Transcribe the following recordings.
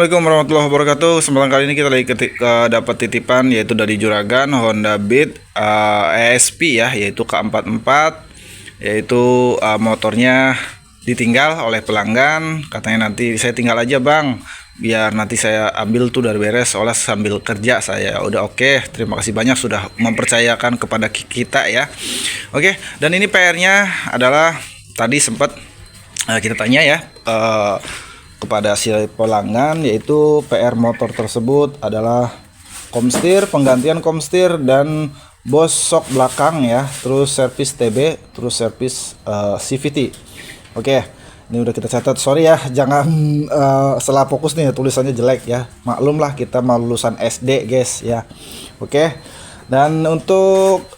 Assalamualaikum warahmatullahi wabarakatuh. Kesempatan kali ini kita lagi dapat titipan yaitu dari Juragan Honda Beat ESP ya, yaitu K44, yaitu motornya ditinggal oleh pelanggan. Katanya nanti saya tinggal aja bang, biar nanti saya ambil tuh dari beres, soalnya sambil kerja saya. Udah oke, terima kasih banyak sudah mempercayakan kepada kita ya. Oke, dan ini PR-nya adalah tadi sempat kita tanya ya kepada si pelanggan, yaitu PR motor tersebut adalah komstir, penggantian komstir dan bos sok belakang ya, terus servis TB, terus servis CVT. Oke, ini udah kita catat. Sorry ya, jangan salah fokus nih, tulisannya jelek ya. Maklum lah, kita mau lulusan SD guys ya. Oke, dan untuk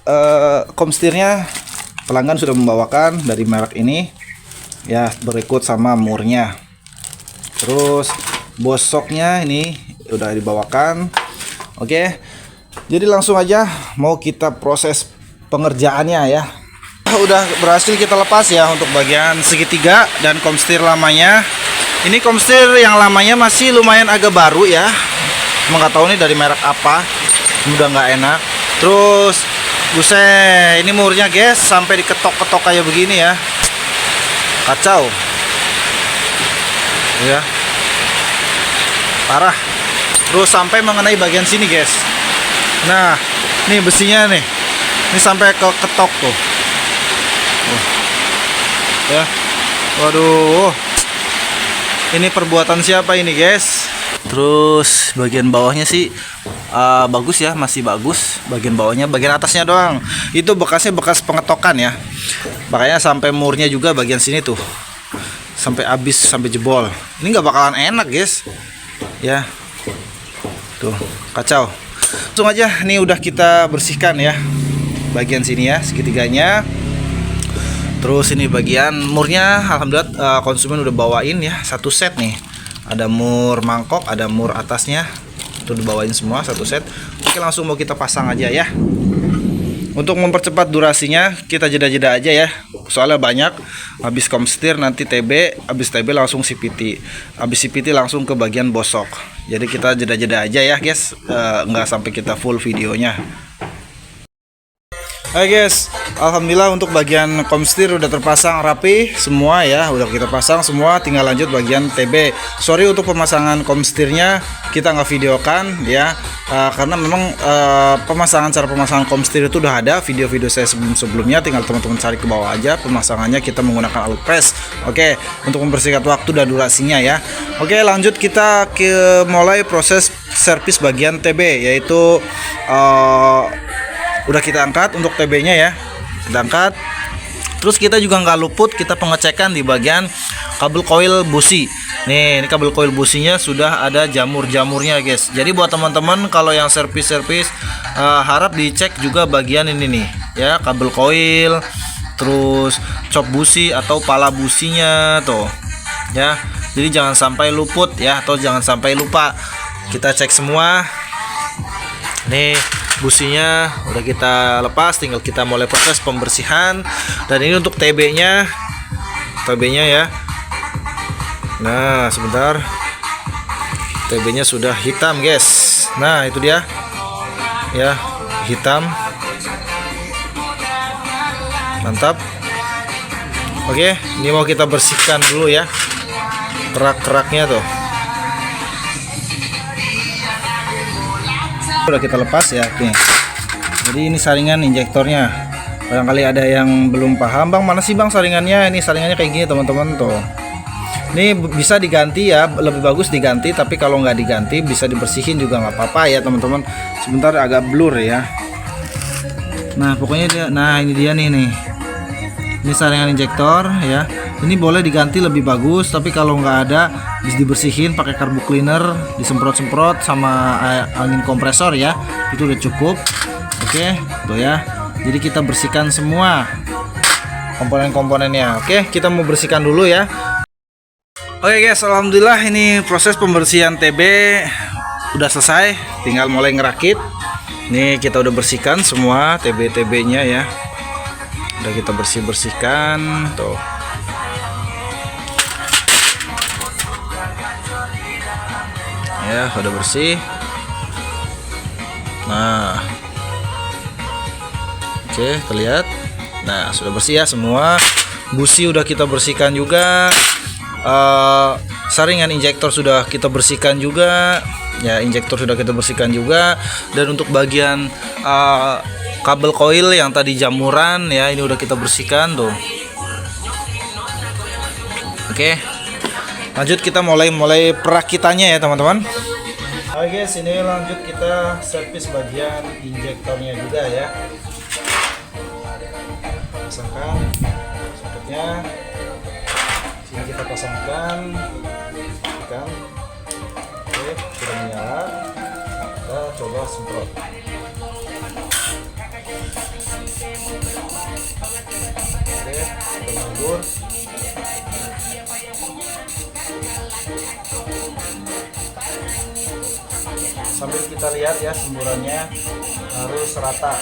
komstirnya pelanggan sudah membawakan dari merek ini ya, berikut sama murnya. Terus bosoknya ini udah dibawakan. Oke, jadi langsung aja mau kita proses pengerjaannya ya. Udah berhasil kita lepas ya untuk bagian segitiga dan komstir lamanya. Ini komstir yang lamanya masih lumayan agak baru ya, nggak tahu nih dari merek apa, udah nggak enak. Terus buset, ini murnya guys sampai diketok-ketok kayak begini ya, kacau ya, parah. Terus sampai mengenai bagian sini guys. Nah, nih besinya nih, ini sampai ke ketok tuh. Ya, waduh, ini perbuatan siapa ini guys? Terus bagian bawahnya sih bagus ya, masih bagus. Bagian bawahnya, bagian atasnya doang itu bekasnya bekas pengetokan ya, makanya sampai murnya juga bagian sini tuh sampai habis, sampai jebol. Ini nggak bakalan enak guys ya, tuh kacau. Langsung aja nih udah kita bersihkan ya bagian sini ya, segitiganya. Terus ini bagian murnya, alhamdulillah konsumen udah bawain ya satu set nih. Ada mur mangkok, ada mur atasnya, itu dibawain semua satu set. Oke, langsung mau kita pasang aja ya. Untuk mempercepat durasinya kita jeda-jeda aja ya, soalnya banyak. Habis komstir nanti TB, habis TB langsung CPT, habis CPT langsung ke bagian bosok. Jadi kita jeda-jeda aja ya guys, nggak sampai kita full videonya. Hai guys, alhamdulillah untuk bagian komstir udah terpasang rapi semua ya, udah kita pasang semua, tinggal lanjut bagian TB. Sorry untuk pemasangan komstirnya kita nggak videokan ya, karena memang cara pemasangan komstir itu udah ada video-video saya sebelumnya, tinggal teman-teman cari ke bawah aja pemasangannya. Kita menggunakan alut press. Oke, untuk mempersingkat waktu dan durasinya ya. Oke, lanjut kita mulai proses servis bagian TB, yaitu udah kita angkat untuk TB-nya ya, kita angkat. Terus kita juga nggak luput kita pengecekan di bagian kabel coil busi. Nih, ini kabel coil businya sudah ada jamur-jamurnya guys. Jadi buat teman-teman kalau yang servis harap dicek juga bagian ini nih ya, kabel coil, terus cop busi atau pala businya tuh ya. Jadi jangan sampai luput ya, atau jangan sampai lupa, kita cek semua. Nih businya udah kita lepas, tinggal kita mulai proses pembersihan. Dan ini untuk TB-nya ya. Nah, sebentar, TB-nya sudah hitam guys. Nah, itu dia ya, hitam, mantap. Oke, ini mau kita bersihkan dulu ya kerak-keraknya tuh. Udah kita lepas ya. Oke, jadi ini saringan injektornya. Barangkali ada yang belum paham, bang mana sih bang saringannya? Ini saringannya kayak gini teman-teman tuh. Ini bisa diganti ya, lebih bagus diganti, tapi kalau nggak diganti bisa dibersihin juga nggak apa-apa ya teman-teman. Sebentar agak blur ya. Nah pokoknya dia, nah ini dia nih. Ini saringan injektor ya. Ini boleh diganti lebih bagus, tapi kalau nggak ada bisa dibersihin pakai carbo cleaner, disemprot-semprot sama angin kompresor ya, itu udah cukup. Oke, tuh ya. Jadi kita bersihkan semua komponen-komponennya. Oke, kita mau bersihkan dulu ya. Oke guys, alhamdulillah ini proses pembersihan TB udah selesai, tinggal mulai ngerakit. Nih kita udah bersihkan semua TB-TB-nya ya. Udah kita bersihkan tuh. Ya, udah bersih. Nah, oke, terlihat. Nah, sudah bersih ya semua. Busi udah kita bersihkan juga. Saringan injektor sudah kita bersihkan juga. Ya, injektor sudah kita bersihkan juga. Dan untuk bagian kabel koil yang tadi jamuran ya, ini udah kita bersihkan tuh. Oke. Lanjut kita mulai perakitannya ya, teman-teman. Oke guys, ini lanjut kita servis bagian injektornya juga ya. Pasangkan soketnya. Sini kita pasangkan. Oke, sudah menyala. Kita coba semprot. Oke, kita mundur. Sambil kita lihat ya, semburannya harus rata.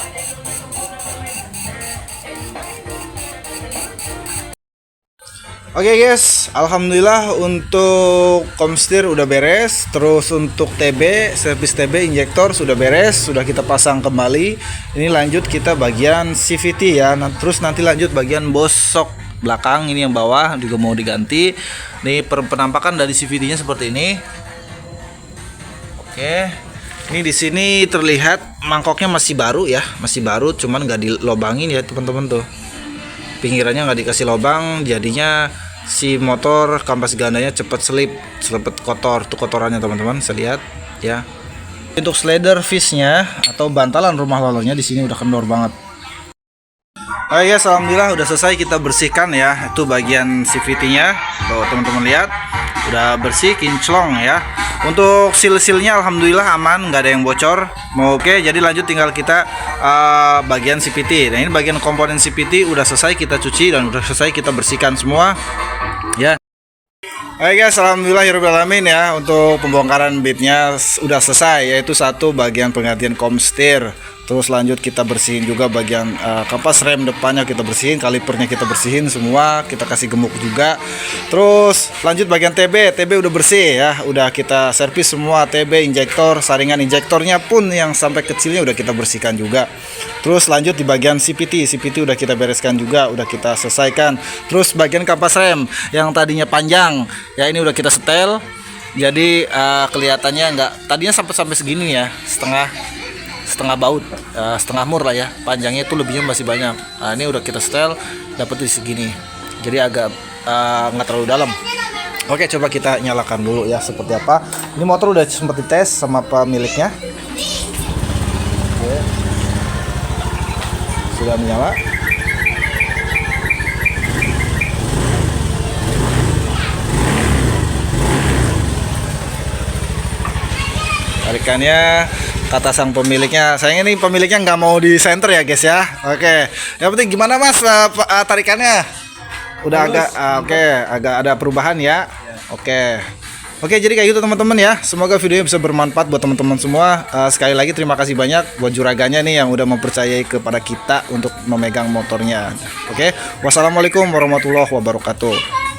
Oke guys, alhamdulillah untuk komstir udah beres. Terus untuk TB, servis TB injektor sudah beres, sudah kita pasang kembali. Ini lanjut kita bagian CVT ya. Terus nanti lanjut bagian bosok belakang, ini yang bawah juga mau diganti. Nih penampakan dari CVT-nya seperti ini. Oke. Ini di sini terlihat mangkoknya masih baru ya, masih baru, cuman nggak dilobangin ya teman-teman tuh. Pinggirannya nggak dikasih lobang, jadinya si motor kampas gandanya cepat selipet kotor tuh kotorannya teman-teman. Saya lihat ya. Untuk slider fishnya atau bantalan rumah lalunya di sini udah kendor banget. Oh ya, alhamdulillah udah selesai kita bersihkan ya. Itu bagian CVT-nya. Tuh teman-teman lihat, udah bersih kinclong ya. Untuk seal-sealnya alhamdulillah aman, nggak ada yang bocor. Mau oke, jadi lanjut tinggal kita bagian CVT. Nah, ini bagian komponen CVT udah selesai kita cuci dan udah selesai kita bersihkan semua ya. Oke guys, alhamdulillahirobbilalamin ya, untuk pembongkaran bitnya udah selesai, yaitu satu bagian penggantian komstir. Terus lanjut kita bersihin juga bagian kampas rem depannya kita bersihin, kalipernya kita bersihin semua, kita kasih gemuk juga. Terus lanjut bagian TB udah bersih ya, udah kita servis semua TB, injektor, saringan injektornya pun yang sampai kecilnya udah kita bersihkan juga. Terus lanjut di bagian CVT udah kita bereskan juga, udah kita selesaikan. Terus bagian kampas rem yang tadinya panjang ya, ini udah kita setel. Jadi kelihatannya nggak, tadinya sampai segini ya, setengah baut, setengah mur lah ya, panjangnya itu lebihnya masih banyak. Nah, ini udah kita setel, dapat di segini, jadi agak nggak terlalu dalam. Oke, coba kita nyalakan dulu ya seperti apa. Ini motor udah sempat dites sama pemiliknya. Oke. Sudah menyala. Tarikannya kata sang pemiliknya, sayang ini pemiliknya nggak mau di center ya guys ya. Oke, yang penting gimana mas tarikannya? Udah agak agak ada perubahan ya. Oke, jadi kayak gitu teman-teman ya. Semoga videonya bisa bermanfaat buat teman-teman semua. Sekali lagi terima kasih banyak buat juraganya nih yang udah mempercayai kepada kita untuk memegang motornya. Oke, wassalamualaikum warahmatullahi wabarakatuh.